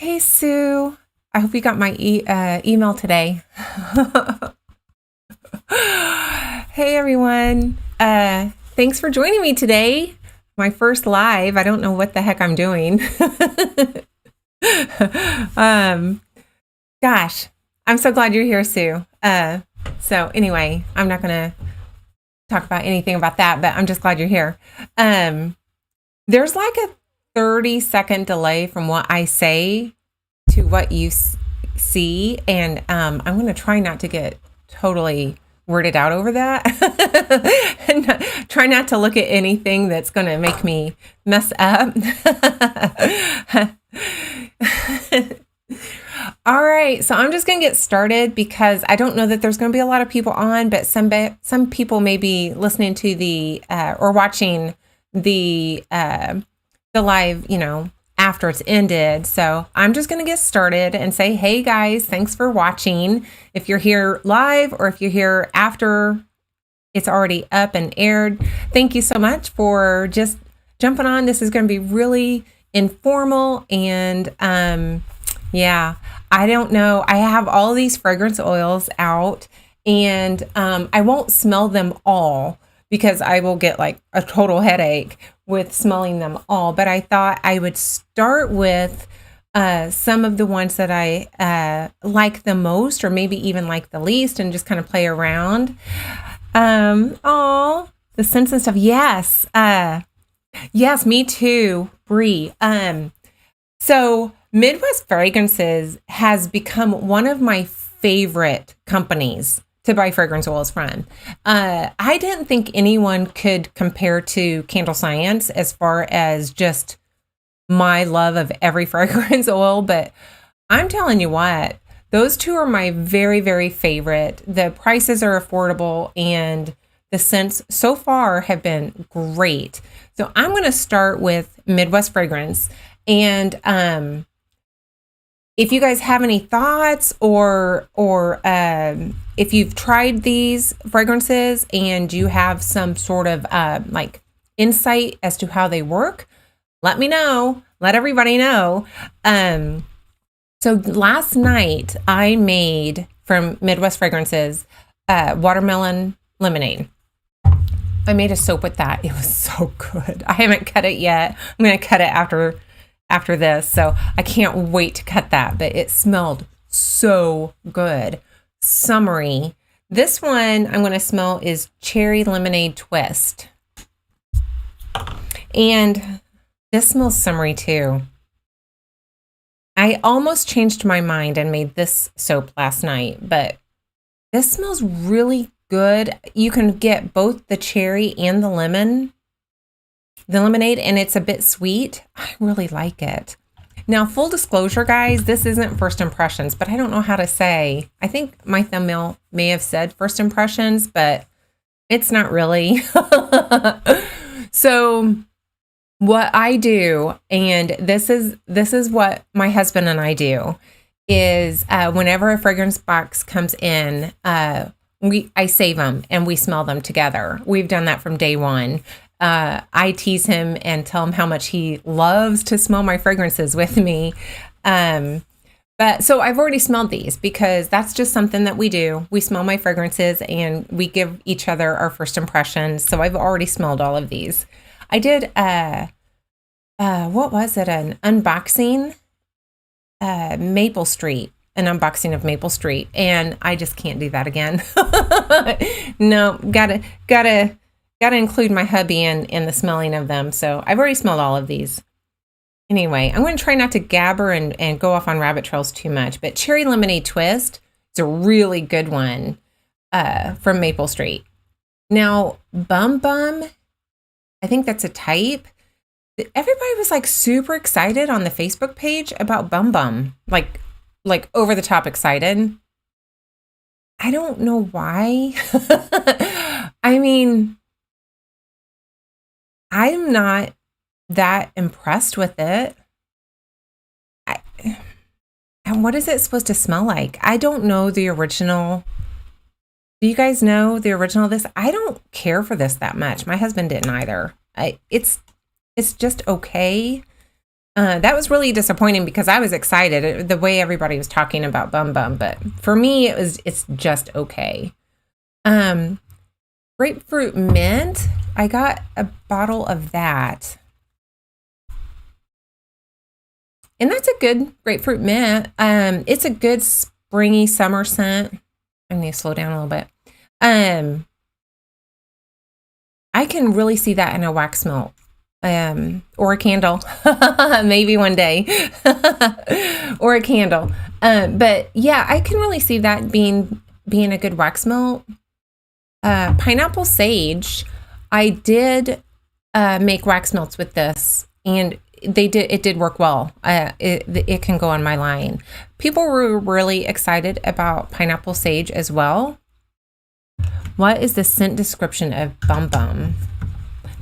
Hey, Sue. I hope you got my email today. Hey, everyone. Thanks for joining me today. My first live. I don't know what the heck I'm doing. um, Gosh, I'm so glad you're here, Sue. So anyway, I'm not going to talk about anything about that, but I'm just glad you're here. There's like a 30-second delay from what I say to what you see, and I'm going to try not to get totally worded out over that. And try not to look at anything that's going to make me mess up. All right, so I'm just going to get started because I don't know that there's going to be a lot of people on, but some people may be listening to the or watching the live, after it's ended. So I'm just going to get started and say, hey guys, thanks for watching. If you're here live or if you're here after it's already up and aired, thank you so much for just jumping on. This is going to be really informal and yeah, I don't know. I have all these fragrance oils out and I won't smell them all because I will get like a total headache with smelling them all. But I thought I would start with some of the ones that I like the most or maybe even like the least and just kind of play around. The scents and stuff. Yes. Yes, me too, Brie. So Midwest Fragrances has become one of my favorite companies to buy fragrance oils from. I didn't think anyone could compare to Candle Science as far as just my love of every fragrance oil, but I'm telling you what, those two are my very, very favorite. The prices are affordable and the scents so far have been great. So I'm going to start with Midwest Fragrance. And if you guys have any thoughts or if you've tried these fragrances and you have some sort of like insight as to how they work, let me know. Let everybody know. So last night I made from Midwest Fragrances watermelon lemonade. I made a soap with that. It was so good. I haven't cut it yet. I'm going to cut it after this. So I can't wait to cut that, but it smelled so good. Summery. This one I'm going to smell is Cherry Lemonade Twist. And this smells summery too. I almost changed my mind and made this soap last night, but this smells really good. You can get both the cherry and the lemonade, and it's a bit sweet. I really like it. Now, full disclosure, guys, this isn't first impressions, but I don't know how to say. I think my thumbnail may have said first impressions, but it's not really. So what I do, and this is what my husband and I do, is whenever a fragrance box comes in, I save them and we smell them together. We've done that from day one. I tease him and tell him how much he loves to smell my fragrances with me. But so I've already smelled these because that's just something that we do. We smell my fragrances and we give each other our first impressions. So I've already smelled all of these. I did, what was it? An unboxing, Maple Street. An unboxing of Maple Street, and I just can't do that again. No, gotta include my hubby in the smelling of them. So I've already smelled all of these. Anyway, I'm going to try not to gabber and go off on rabbit trails too much, but Cherry Lemonade Twist is a really good one from Maple Street. Now, Bum Bum, I think that's a type. Everybody was like super excited on the Facebook page about Bum Bum, like over the top excited. I don't know why. I mean, I'm not that impressed with it. And what is it supposed to smell like? I don't know the original. Do you guys know the original of this? I don't care for this that much. My husband didn't either. It's just okay. That was really disappointing because I was excited the way everybody was talking about Bum Bum, but for me it's just okay. Grapefruit mint. I got a bottle of that. And that's a good grapefruit mint. It's a good springy summer scent. I need to slow down a little bit. I can really see that in a wax melt. Or a candle, maybe one day, or a candle. But yeah, I can really see that being a good wax melt. Pineapple sage, I did make wax melts with this, and it did work well. It can go on my line. People were really excited about pineapple sage as well. What is the scent description of Bum Bum?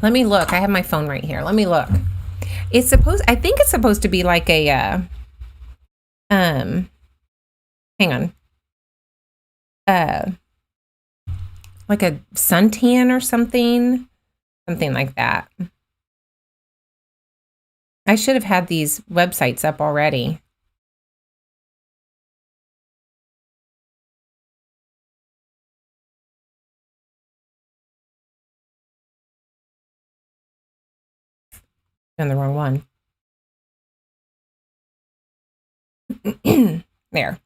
Let me look. I have my phone right here. Let me look. I think it's supposed to be like a, hang on. Like a suntan or something. Something like that. I should have had these websites up already. On the wrong one. There.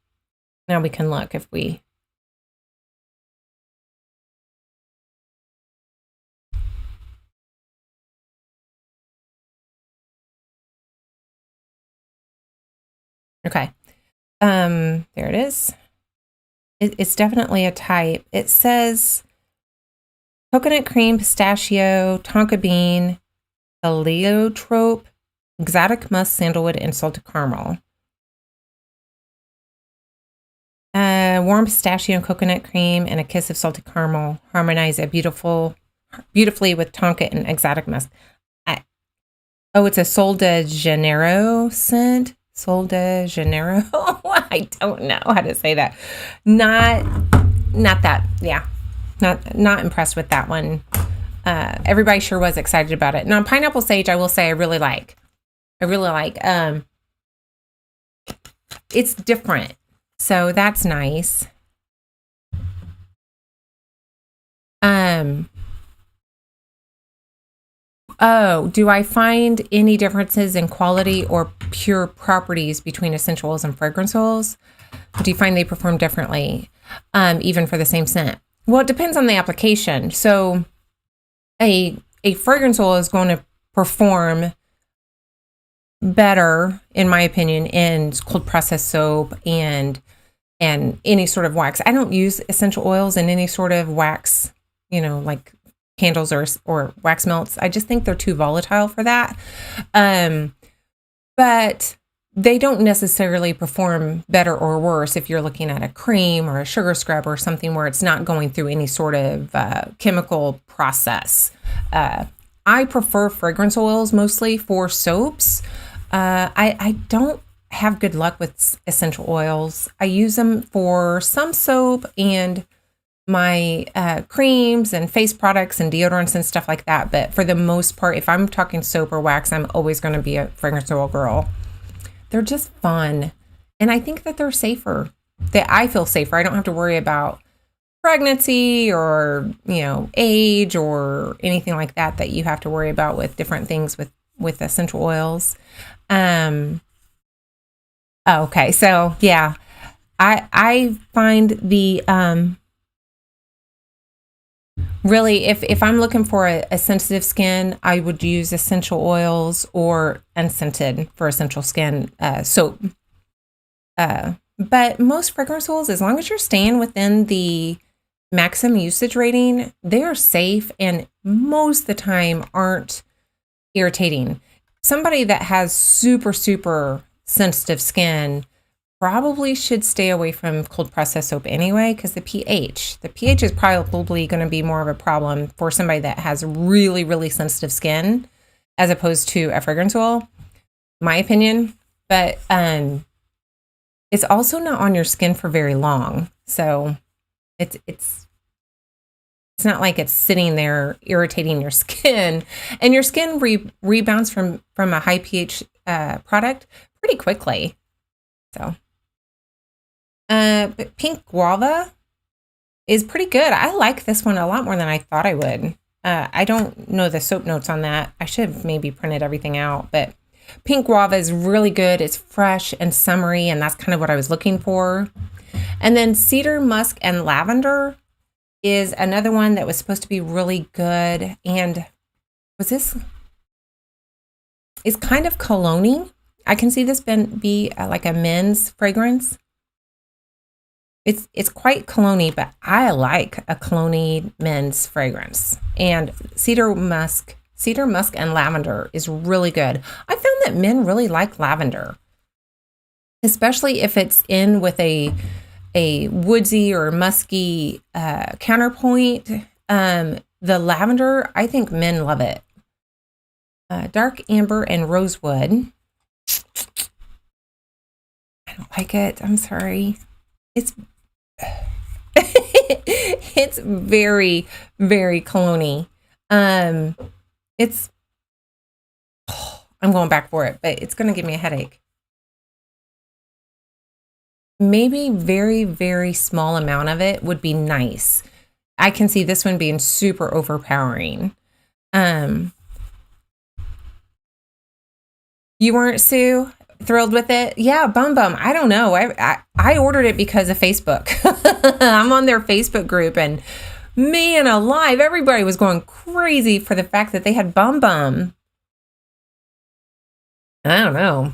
Now we can look if we... Okay. There it is. It's definitely a type. It says coconut cream, pistachio, tonka bean, heliotrope, exotic musk, sandalwood, and salted caramel. Warm pistachio and coconut cream and a kiss of salted caramel harmonize beautifully with tonka and exotic musk. It's a Sol de Janeiro scent. Sol de Janeiro. I don't know how to say that. Not that. Yeah, not impressed with that one. Everybody sure was excited about it. Now, pineapple sage, I will say I really like. It's different, so that's nice. Do I find any differences in quality or pure properties between essential oils and fragrance oils? Do you find they perform differently, even for the same scent? Well, it depends on the application. So a fragrance oil is going to perform better, in my opinion, in cold processed soap and any sort of wax. I don't use essential oils in any sort of wax, like candles or wax melts. I just think they're too volatile for that. But they don't necessarily perform better or worse if you're looking at a cream or a sugar scrub or something where it's not going through any sort of chemical process. I prefer fragrance oils mostly for soaps. I don't have good luck with essential oils. I use them for some soap and my creams and face products and deodorants and stuff like that. But for the most part, if I'm talking soap or wax, I'm always going to be a fragrance oil girl. They're just fun. And I think that they're safer. That I feel safer. I don't have to worry about pregnancy or, age or anything like that you have to worry about with different things with essential oils. Okay. So yeah, I find the, really, if I'm looking for a sensitive skin, I would use essential oils or unscented for essential skin soap. But most fragrance oils, as long as you're staying within the maximum usage rating, they are safe and most of the time aren't irritating. Somebody that has super, super sensitive skin probably should stay away from cold processed soap anyway, because the pH is probably going to be more of a problem for somebody that has really, really sensitive skin as opposed to a fragrance oil, my opinion. But it's also not on your skin for very long. So it's not like it's sitting there irritating your skin, and your skin rebounds from a high pH product pretty quickly. So, but pink guava is pretty good. I like this one a lot more than I thought I would. I don't know the soap notes on that. I should have maybe printed everything out, but pink guava is really good. It's fresh and summery, and that's kind of what I was looking for. And then cedar, musk, and lavender is another one that was supposed to be really good. And was this? It's kind of cologne-y. I can see this be like a men's fragrance. It's quite cologne-y, but I like a cologne-y men's fragrance. And cedar musk, and lavender is really good. I found that men really like lavender, especially if it's in with a woodsy or musky counterpoint. The lavender, I think men love it. Dark amber and rosewood. I don't like it. I'm sorry. It's it's very, very cologne-y. It's I'm going back for it, but it's going to give me a headache. Maybe very, very small amount of it would be nice. I can see this one being super overpowering. You weren't, Sue, thrilled with it? Yeah, Bum Bum. I don't know. I ordered it because of Facebook. I'm on their Facebook group, and man alive, everybody was going crazy for the fact that they had Bum Bum. I don't know.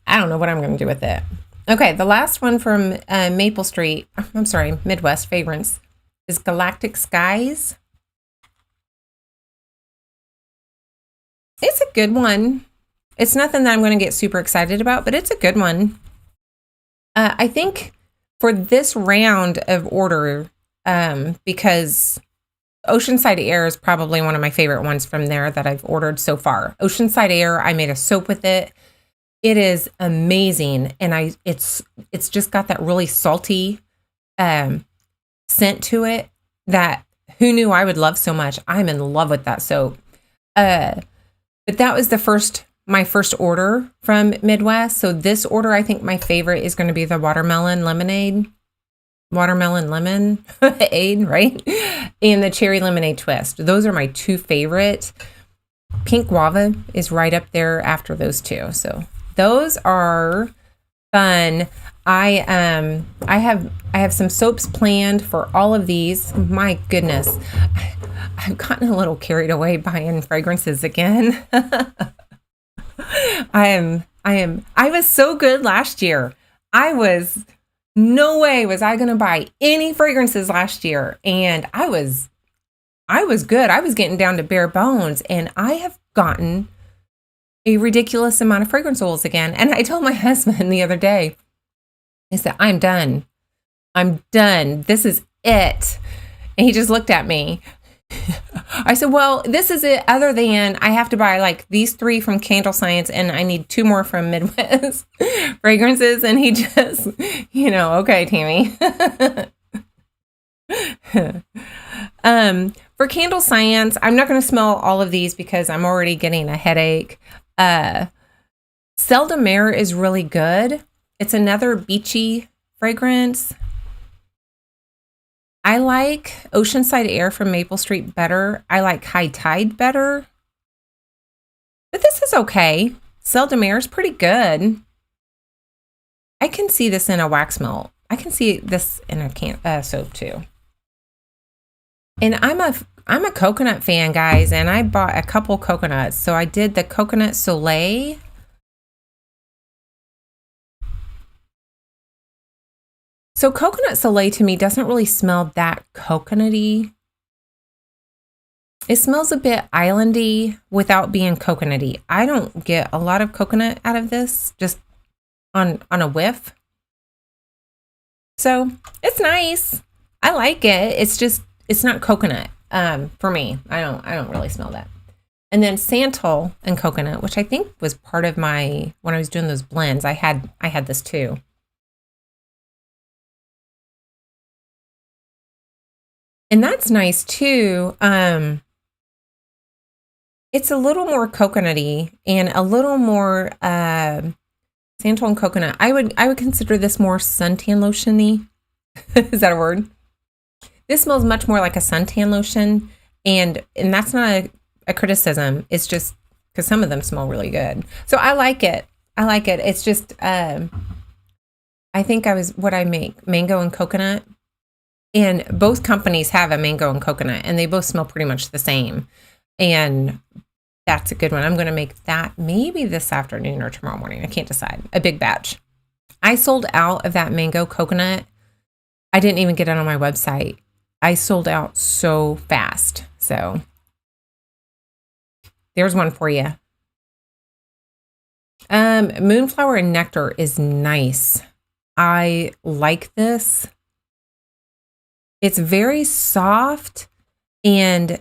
I don't know what I'm going to do with it. Okay, the last one from Maple Street, I'm sorry, Midwest Fragrance, is Galactic Skies. It's a good one. It's nothing that I'm going to get super excited about, but it's a good one. I think for this round of order, because Oceanside Air is probably one of my favorite ones from there that I've ordered so far. Oceanside Air, I made a soap with it. It is amazing, and it's just got that really salty scent to it that who knew I would love so much. I'm in love with that soap. But that was my first order from Midwest. So this order, I think my favorite is going to be the watermelon lemon aid, right? And the cherry lemonade twist. Those are my two favorite. Pink guava is right up there after those two. So those are fun. I have some soaps planned for all of these. My goodness. I've gotten a little carried away buying fragrances again. I was so good last year. No way was I going to buy any fragrances last year. And I was good. I was getting down to bare bones, and I have gotten a ridiculous amount of fragrance oils again. And I told my husband the other day, I said, I'm done. This is it. And he just looked at me. I said, well, this is it, other than I have to buy like these 3 from Candle Science, and I need 2 more from Midwest fragrances. And he just, okay, Tammy. For Candle Science, I'm not going to smell all of these because I'm already getting a headache. Celle de Mer is really good. It's another beachy fragrance. I like Oceanside Air from Maple Street better. I like High Tide better. But this is okay. Celle de Mer is pretty good. I can see this in a wax melt. I can see this in a soap too. And I'm a coconut fan, guys, and I bought a couple coconuts. So I did the Coconut Soleil. So Coconut Soleil to me doesn't really smell that coconutty. It smells a bit islandy without being coconutty. I don't get a lot of coconut out of this, just on a whiff. So it's nice. I like it. It's not coconut for me. I don't really smell that. And then Santal and coconut, which I think was part of when I was doing those blends. I had this too. And that's nice too. It's a little more coconutty and a little more santal and coconut. I would consider this more suntan lotiony. Is that a word? This smells much more like a suntan lotion, and that's not a criticism. It's just because some of them smell really good. So I like it. I like it. It's just I think what I make mango and coconut, and both companies have a mango and coconut, and they both smell pretty much the same. And that's a good one. I'm going to make that maybe this afternoon or tomorrow morning. I can't decide. A big batch. I sold out of that mango coconut. I didn't even get it on my website. I sold out so fast. So there's one for you. Moonflower and nectar is nice. I like this. It's very soft and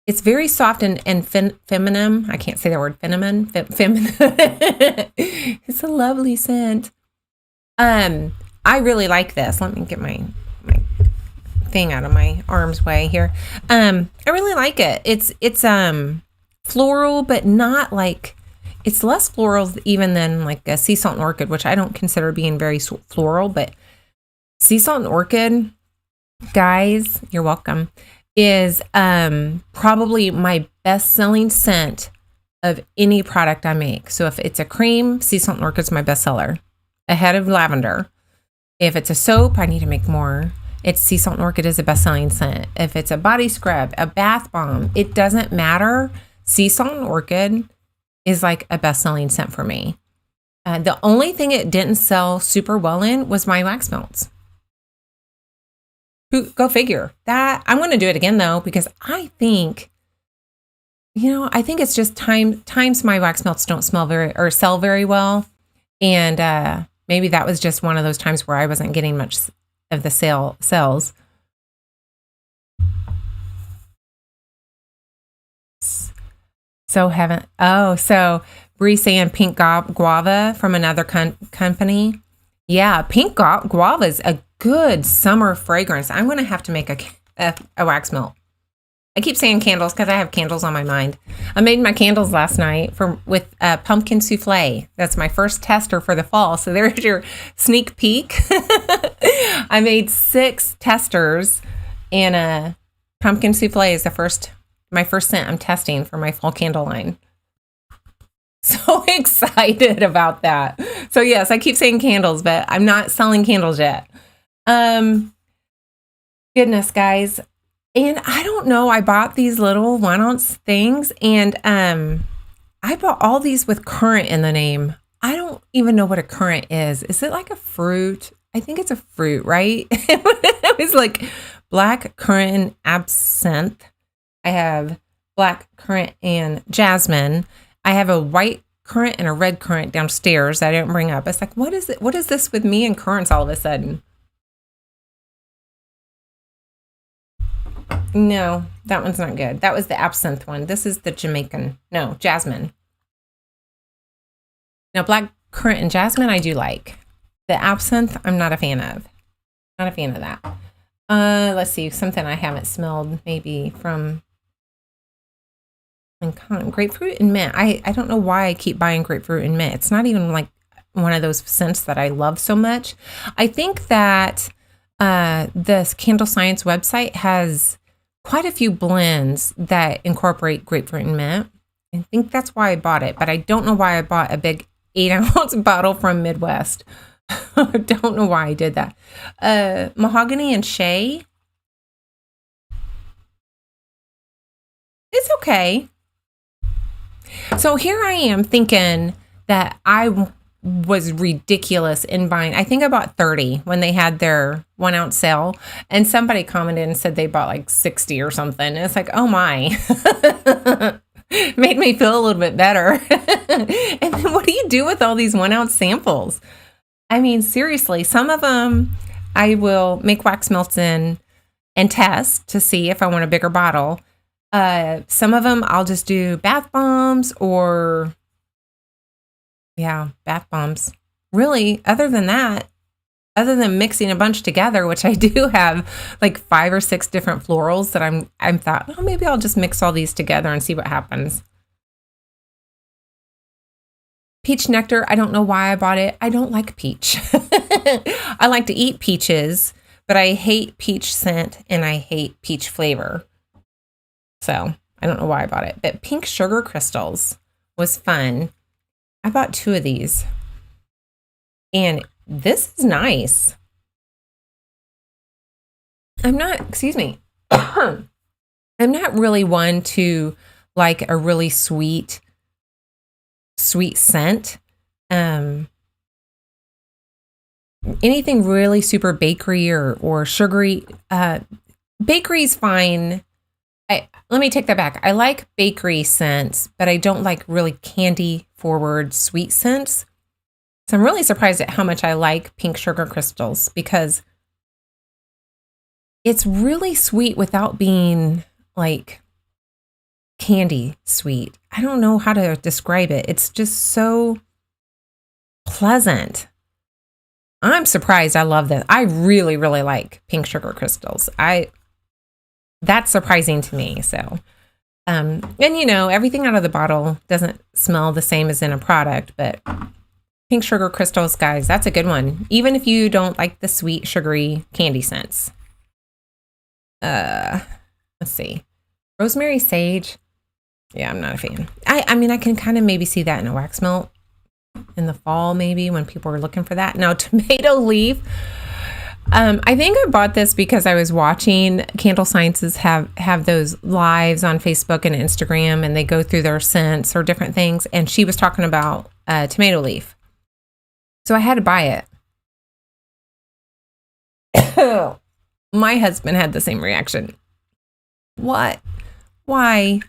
it's very soft and feminine. I can't say that word, feminine. Feminine. It's a lovely scent. I really like this. Let me get my thing out of my arm's way here. I really like it. It's floral, but not like, it's less floral even than like a sea salt and orchid, which I don't consider being very floral, but sea salt and orchid, guys, you're welcome, is probably my best selling scent of any product I make. So if it's a cream, sea salt and orchid is my best seller, ahead of lavender. If it's a soap, I need to make more. It's sea salt and orchid is a best selling scent. If it's a body scrub, a bath bomb, it doesn't matter. Sea salt and orchid is like a best selling scent for me. The only thing it didn't sell super well in was my wax melts. Go figure. That I'm going to do it again though, because I think, I think it's just times my wax melts don't sell very well. And maybe that was just one of those times where I wasn't getting much of the sales. So Bree saying pink guava from another company. Yeah, pink guava is a good summer fragrance. I'm going to have to make a wax melt. I keep saying candles because I have candles on my mind. I made my candles last night with pumpkin souffle. That's my first tester for the fall. So there's your sneak peek. I made 6 testers, and pumpkin souffle is my first scent I'm testing for my fall candle line. So excited about that. So yes, I keep saying candles, but I'm not selling candles yet. Goodness, guys. And I don't know, I bought these little 1 ounce things, and I bought all these with currant in the name. I don't even know what a currant is. Is it like a fruit? I think it's a fruit, right? It was like black currant and absinthe. I have black currant and jasmine. I have a white currant and a red currant downstairs that I didn't bring up. It's like, what is it? What is this with me and currants all of a sudden? No, that one's not good. That was the absinthe one. This is the jasmine. Now, black currant and jasmine, I do like. The absinthe, I'm not a fan of. Not a fan of that. Let's see, something I haven't smelled maybe from grapefruit and mint. I don't know why I keep buying grapefruit and mint. It's not even like one of those scents that I love so much. I think that this Candle Science website has quite a few blends that incorporate grapefruit and mint. I think that's why I bought it, but I don't know why I bought a big 8-ounce bottle from Midwest. I don't know why I did that. Mahogany and shea. It's okay. So here I am thinking that I was ridiculous in buying. I think I bought 30 when they had their 1 ounce sale, and somebody commented and said they bought like 60 or something. And it's like, oh my, made me feel a little bit better. And then what do you do with all these 1 ounce samples? I mean, seriously, some of them I will make wax melts in and test to see if I want a bigger bottle. Some of them I'll just do bath bombs bath bombs. Really, other than that, other than mixing a bunch together, which I do have like 5 or 6 different florals that I'm thought, oh, maybe I'll just mix all these together and see what happens. Peach nectar, I don't know why I bought it. I don't like peach. I like to eat peaches, but I hate peach scent and I hate peach flavor. So I don't know why I bought it. But pink sugar crystals was fun. I bought 2 of these. And this is nice. I'm not, excuse me. I'm not really one to like a really sweet scent. Anything really super bakery or sugary. Bakery's fine. Let me take that back. I like bakery scents, but I don't like really candy forward sweet scents. So I'm really surprised at how much I like pink sugar crystals because it's really sweet without being like candy sweet. I don't know how to describe it. It's just so pleasant. I'm surprised. I love this. I really, really like pink sugar crystals. That's surprising to me. So, and you know, everything out of the bottle doesn't smell the same as in a product, but pink sugar crystals, guys, that's a good one. Even if you don't like the sweet, sugary candy scents. Let's see. Rosemary sage. Yeah, I'm not a fan. I mean, I can kind of maybe see that in a wax melt in the fall, maybe when people are looking for that. Now, tomato leaf. I think I bought this because I was watching Candle Sciences have those lives on Facebook and Instagram, and they go through their scents or different things. And she was talking about tomato leaf. So I had to buy it. My husband had the same reaction. What? Why?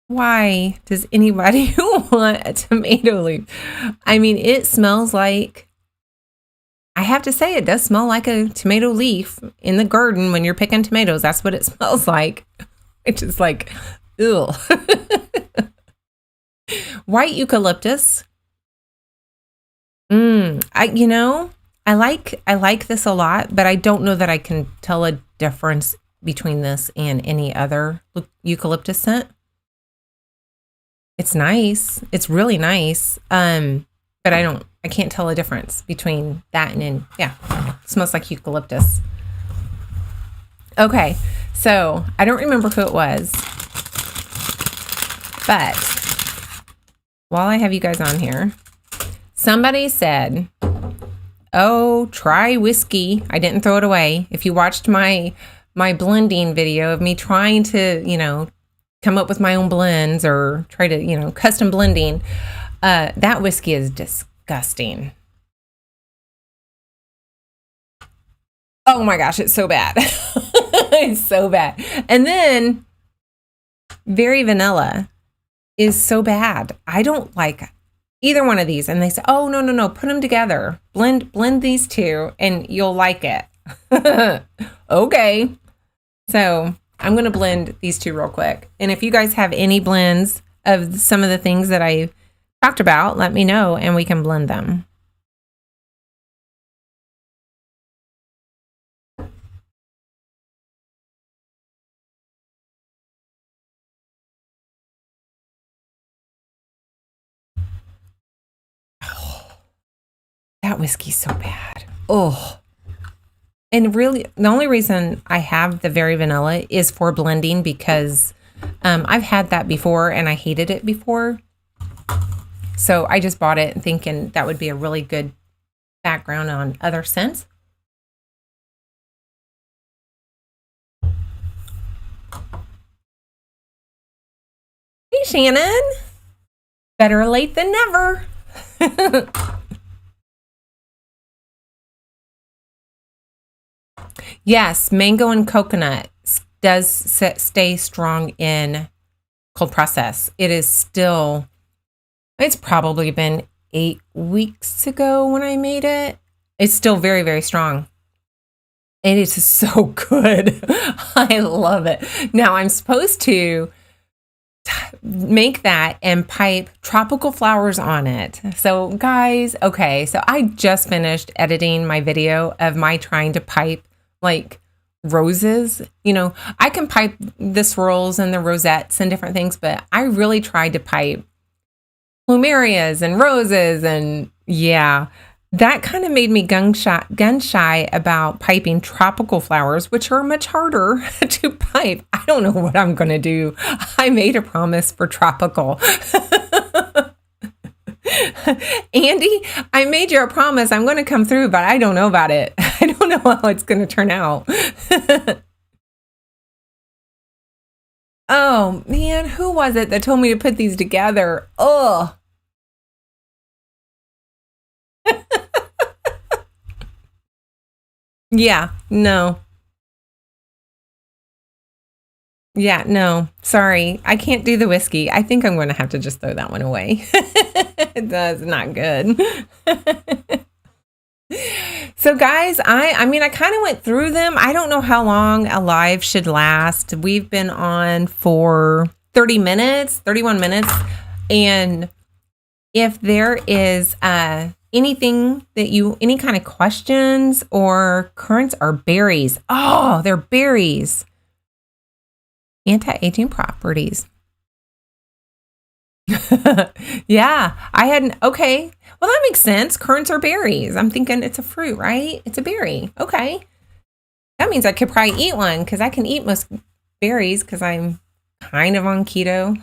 Why does anybody want a tomato leaf? I mean, it smells like, I have to say, it does smell like a tomato leaf in the garden when you're picking tomatoes. That's what it smells like. It's just like, ew. White eucalyptus. I like this a lot, but I don't know that I can tell a difference between this and any other eucalyptus scent. It's nice. It's really nice. But I can't tell a difference between that and yeah, it smells like eucalyptus. Okay. So I don't remember who it was, but while I have you guys on here, somebody said, oh, try whiskey. I didn't throw it away. If you watched my blending video of me trying to, come up with my own blends or try to, custom blending, that whiskey is disgusting. Oh my gosh, it's so bad. It's so bad. And then Very Vanilla is so bad. I don't like either one of these. And they say, oh, no, put them together. Blend these two and you'll like it. Okay. So I'm going to blend these two real quick. And if you guys have any blends of some of the things that I talked about, let me know and we can blend them. That whiskey's so bad. Oh. And really, the only reason I have the Very Vanilla is for blending because I've had that before and I hated it before. So I just bought it thinking that would be a really good background on other scents. Hey, Shannon. Better late than never. Yes, mango and coconut does stay strong in cold process. It is still, it's probably been 8 weeks ago when I made it. It's still very, very strong. It is so good. I love it. Now I'm supposed to make that and pipe tropical flowers on it. So guys, okay, so I just finished editing my video of my trying to pipe like roses. You know, I can pipe the swirls and the rosettes and different things, but I really tried to pipe plumerias and roses, and yeah, that kind of made me gun shy about piping tropical flowers, which are much harder to pipe. I don't know what I'm going to do. I made a promise for tropical. Andy, I made you a promise. I'm going to come through, but I don't know about it. I don't know how it's going to turn out. Oh, man, who was it that told me to put these together? Oh. Yeah, no. Yeah, no. Sorry. I can't do the whiskey. I think I'm going to have to just throw that one away. That's not good. So guys, I mean, I kind of went through them. I don't know how long a live should last. We've been on for 30 minutes, 31 minutes. And if there is anything that any kind of questions, or currants are berries. Oh, they're berries. Anti-aging properties. Yeah, I hadn't. Okay. Well, that makes sense. Currants are berries. I'm thinking it's a fruit, right? It's a berry. Okay. That means I could probably eat one, because I can eat most berries because I'm kind of on keto.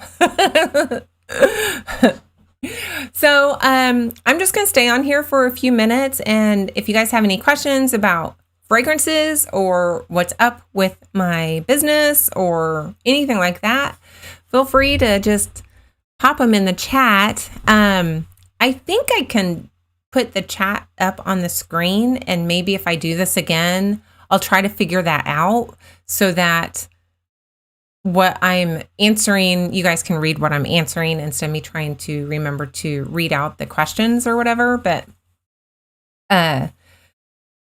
So I'm just going to stay on here for a few minutes. And if you guys have any questions about fragrances or what's up with my business or anything like that, feel free to just pop them in the chat. I think I can put the chat up on the screen, and maybe if I do this again, I'll try to figure that out so that what I'm answering, you guys can read what I'm answering instead of me trying to remember to read out the questions or whatever. But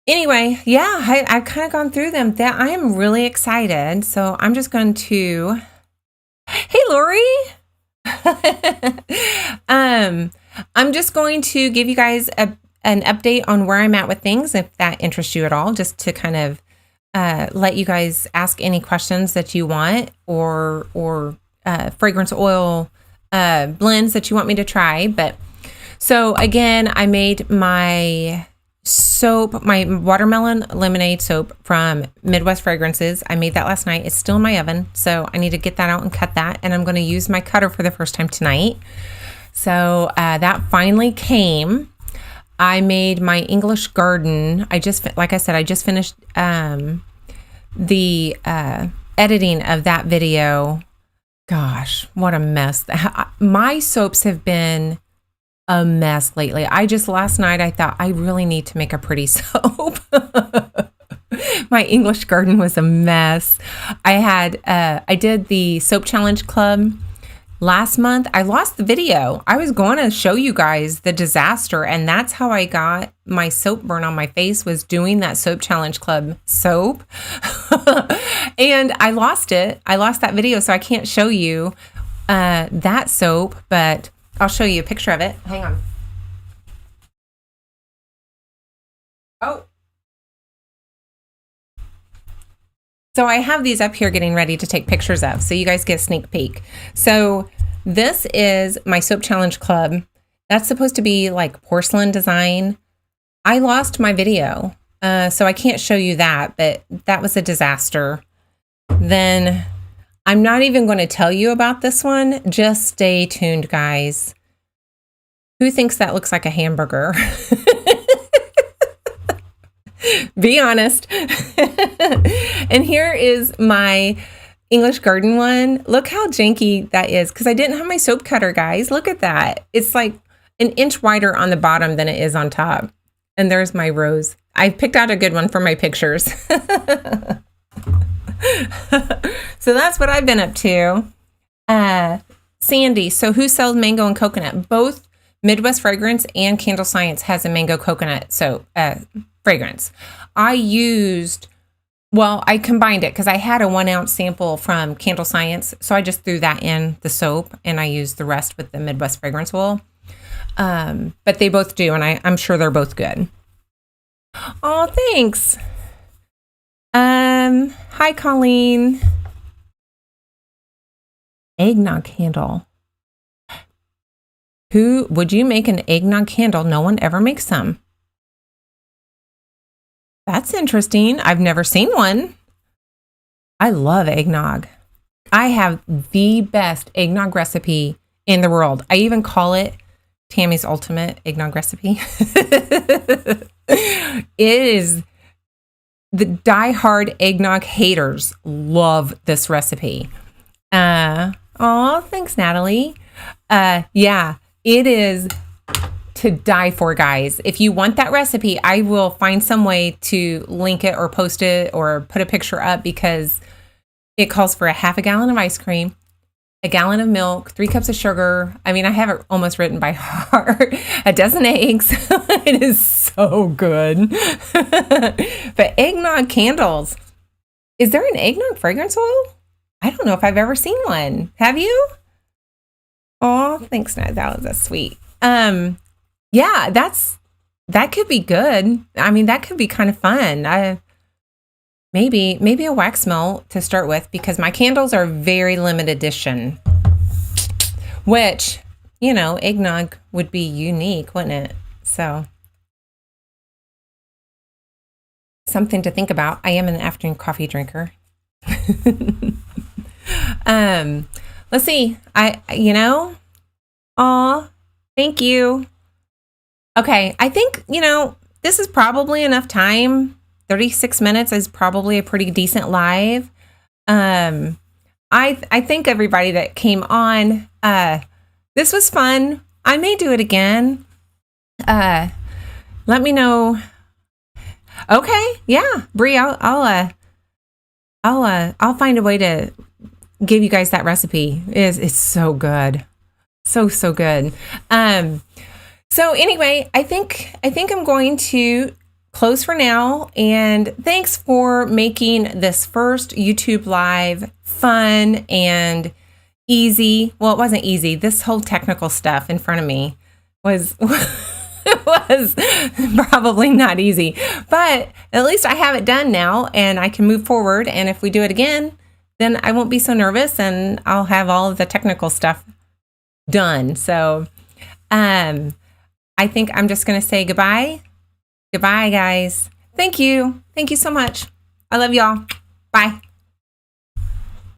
anyway, yeah, I've kind of gone through them. That I am really excited. So I'm just going to, hey, Lori. I'm just going to give you guys an update on where I'm at with things, if that interests you at all, just to kind of let you guys ask any questions that you want, or fragrance oil blends that you want me to try. But so again, I made my soap, my watermelon lemonade soap from Midwest Fragrances. I made that last night. It's still in my oven, so I need to get that out and cut that. And I'm going to use my cutter for the first time tonight. So that finally came. I made my English Garden. Like I said, I just finished the editing of that video. Gosh, what a mess. My soaps have been a mess lately. Last night I thought I really need to make a pretty soap. My English Garden was a mess. I did the soap challenge club last month. I lost the video. I was going to show you guys the disaster, and that's how I got my soap burn on my face, was doing that soap challenge club soap. And I lost it. I lost that video, so I can't show you that soap, but I'll show you a picture of it. Hang on. Oh. So I have these up here getting ready to take pictures of, so you guys get a sneak peek. So this is my soap challenge club. That's supposed to be like porcelain design. I lost my video, so I can't show you that, but that was a disaster. Then I'm not even going to tell you about this one. Just stay tuned, guys. Who thinks that looks like a hamburger? Be honest. And here is my English Garden one. Look how janky that is, because I didn't have my soap cutter, guys. Look at that. It's like an inch wider on the bottom than it is on top. And there's my rose. I picked out a good one for my pictures. So that's what I've been up to. Sandy, so who sells mango and coconut? Both Midwest Fragrance and Candle Science has a mango coconut soap fragrance. I used Well, I combined it because I had a 1 ounce sample from Candle Science. So I just threw that in the soap and I used the rest with the Midwest Fragrance Oil. But they both do, and I'm sure they're both good. Oh, thanks. Hi, Colleen. Eggnog candle. Who would you make an eggnog candle? No one ever makes them. That's interesting. I've never seen one. I love eggnog. I have the best eggnog recipe in the world. I even call it Tammy's ultimate eggnog recipe. It is, the diehard eggnog haters love this recipe. Oh, thanks, Natalie. Yeah, it is to die for, guys. If you want that recipe, I will find some way to link it or post it or put a picture up, because it calls for a half a gallon of ice cream, a gallon of milk, 3 cups of sugar. I mean, I have it almost written by heart. A dozen eggs. It is so good. But eggnog candles. Is there an eggnog fragrance oil? I don't know if I've ever seen one. Have you? Oh, thanks, Nat. That was a sweet. Yeah, that could be good. I mean, that could be kind of fun. Maybe a wax melt to start with, because my candles are very limited edition, which, you know, eggnog would be unique, wouldn't it? So something to think about. I am an afternoon coffee drinker. Let's see. Aw, thank you. Okay, I think, this is probably enough time. 36 minutes is probably a pretty decent live. I thank everybody that came on. This was fun. I may do it again. Let me know. Okay, yeah, Bree, I'll find a way to give you guys that recipe. It's so good. So good. So anyway, I think I'm going to close for now, and thanks for making this first YouTube live fun and easy. Well, it wasn't easy. This whole technical stuff in front of me was was probably not easy, but at least I have it done now and I can move forward. And if we do it again, then I won't be so nervous and I'll have all of the technical stuff done. So, I think I'm just going to say goodbye. Goodbye, guys. Thank you. Thank you so much. I love y'all. Bye.